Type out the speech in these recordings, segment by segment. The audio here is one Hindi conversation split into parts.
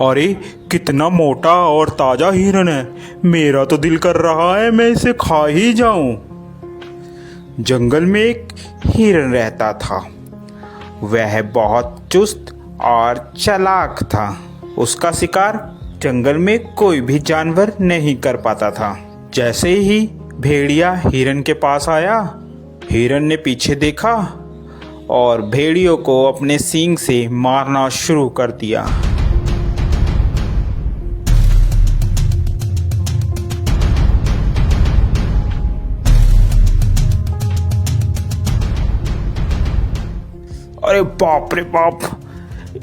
अरे कितना मोटा और ताजा हिरन है। मेरा तो दिल कर रहा है मैं इसे खा ही जाऊं। जंगल में एक हिरन रहता था। वह बहुत चुस्त और चालाक था। उसका शिकार जंगल में कोई भी जानवर नहीं कर पाता था। जैसे ही भेड़िया हिरन के पास आया, हिरन ने पीछे देखा और भेड़ियों को अपने सींग से मारना शुरू कर दिया। अरे बाप रे बाप,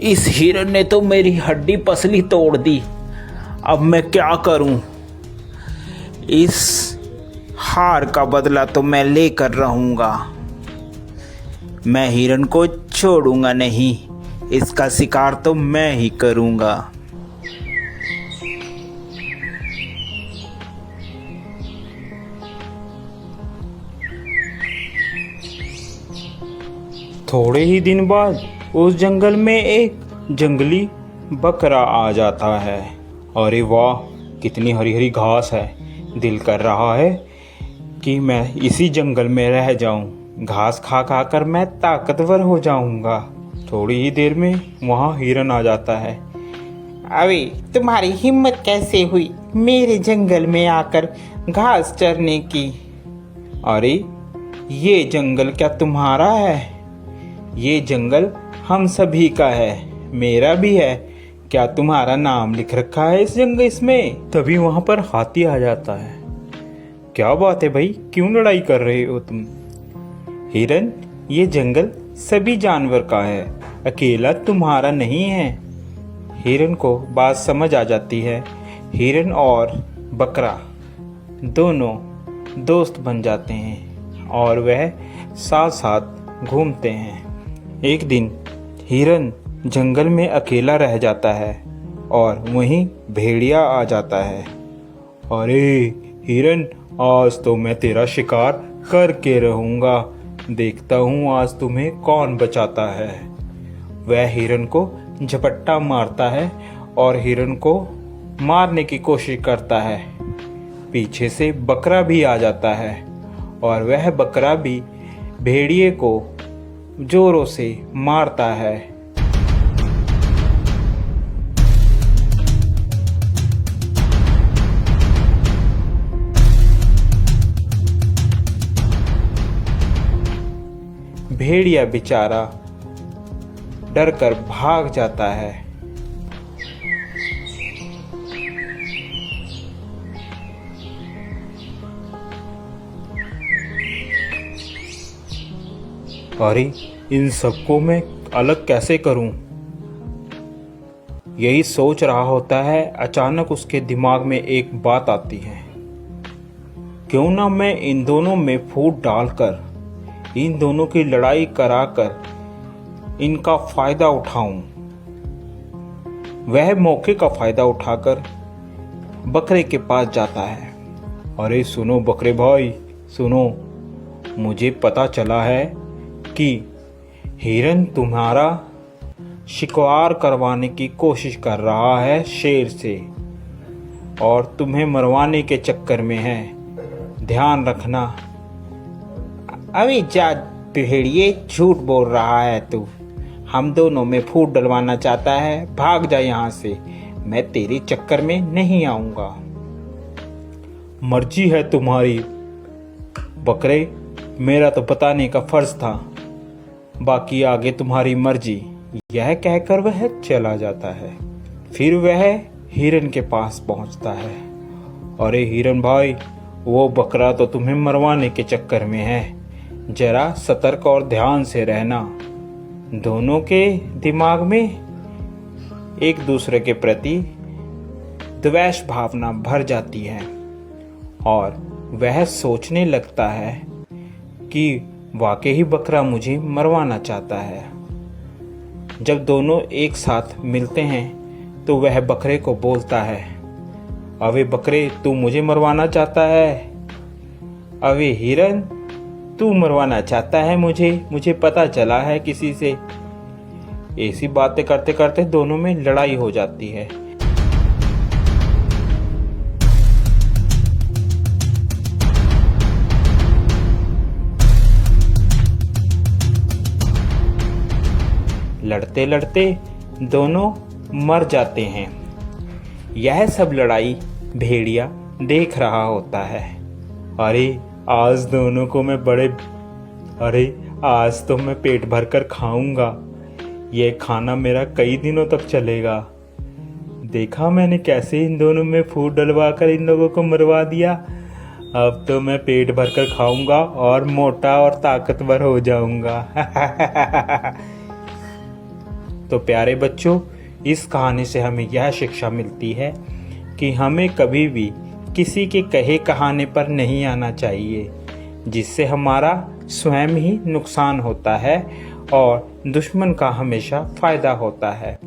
इस हिरन ने तो मेरी हड्डी पसली तोड़ दी। अब मैं क्या करूं? इस हार का बदला तो मैं लेकर रहूंगा। मैं हिरन को छोड़ूंगा नहीं। इसका शिकार तो मैं ही करूंगा। थोड़े ही दिन बाद उस जंगल में एक जंगली बकरा आ जाता है। अरे वाह, कितनी हरी हरी घास है। दिल कर रहा है कि मैं इसी जंगल में रह जाऊं। घास खा खा कर मैं ताकतवर हो जाऊंगा। थोड़ी ही देर में वहाँ हिरन आ जाता है। अरे तुम्हारी हिम्मत कैसे हुई मेरे जंगल में आकर घास चरने की? अरे ये जंगल क्या तुम्हारा है? ये जंगल हम सभी का है, मेरा भी है। क्या तुम्हारा नाम लिख रखा है इस जंगल इसमें? तभी वहां पर हाथी आ जाता है। क्या बात है भाई, क्यों लड़ाई कर रहे हो तुम? हिरन, ये जंगल सभी जानवर का है, अकेला तुम्हारा नहीं है। हिरन को बात समझ आ जाती है। हिरन और बकरा दोनों दोस्त बन जाते हैं और वह साथ साथ घूमते हैं। एक दिन हिरन जंगल में अकेला रह जाता है और वहीं भेड़िया आ जाता है। अरे हिरन, आज तो मैं तेरा शिकार करके रहूंगा। देखता हूँ आज तुम्हें कौन बचाता है। वह हिरन को झपट्टा मारता है और हिरन को मारने की कोशिश करता है। पीछे से बकरा भी आ जाता है और वह बकरा भी भेड़िए को जोरों से मारता है। भेड़िया बेचारा डरकर भाग जाता है। अरे इन सबको मैं अलग कैसे करूं? यही सोच रहा होता है, अचानक उसके दिमाग में एक बात आती है। क्यों ना मैं इन दोनों में फूट डालकर इन दोनों की लड़ाई कराकर इनका फायदा उठाऊं। वह मौके का फायदा उठाकर बकरे के पास जाता है। अरे सुनो बकरे भाई, सुनो, मुझे पता चला है कि हिरन तुम्हारा शिकार करवाने की कोशिश कर रहा है शेर से और तुम्हें मरवाने के चक्कर में है। ध्यान रखना। अभी जा भेड़िए, झूठ बोल रहा है तू। हम दोनों में फूट डलवाना चाहता है? भाग जा यहाँ से, मैं तेरे चक्कर में नहीं आऊंगा। मर्जी है तुम्हारी बकरे, मेरा तो बताने का फर्ज था, बाकी आगे तुम्हारी मर्जी। यह कहकर वह चला जाता है। फिर वह हिरन के पास पहुंचता है। अरे हिरन भाई, वो बकरा तो तुम्हें मरवाने के चक्कर में है। जरा सतर्क और ध्यान से रहना। दोनों के दिमाग में एक दूसरे के प्रति द्वेष भावना भर जाती है और वह सोचने लगता है कि वाकई ही बकरा मुझे मरवाना चाहता है। जब दोनों एक साथ मिलते हैं तो वह बकरे को बोलता है, अबे बकरे, तू मुझे मरवाना चाहता है? अबे हिरन, तू मरवाना चाहता है मुझे पता चला है किसी से। ऐसी बातें करते करते दोनों में लड़ाई हो जाती है। लड़ते लड़ते दोनों मर जाते हैं। यह सब लड़ाई भेड़िया देख रहा होता है। अरे आज दोनों को मैं आज तो मैं पेट भर कर खाऊंगा। ये खाना मेरा कई दिनों तक चलेगा। देखा मैंने कैसे इन दोनों में फूट डलवा कर इन लोगों को मरवा दिया। अब तो मैं पेट भर कर खाऊंगा और मोटा और ताकतवर हो जाऊंगा। तो प्यारे बच्चों, इस कहानी से हमें यह शिक्षा मिलती है कि हमें कभी भी किसी के कहे कहाने पर नहीं आना चाहिए, जिससे हमारा स्वयं ही नुकसान होता है और दुश्मन का हमेशा फायदा होता है।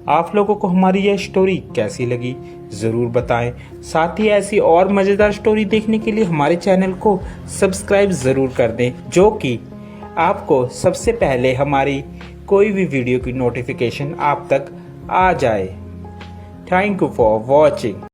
आप लोगों को हमारी यह स्टोरी कैसी लगी ज़रूर बताएं। साथ ही ऐसी और मज़ेदार स्टोरी देखने के लिए हमारे चैनल को सब्सक्राइब ज़रूर कर दें, जो कि आपको सबसे पहले हमारी कोई भी वीडियो की नोटिफिकेशन आप तक आ जाए। Thank you for watching.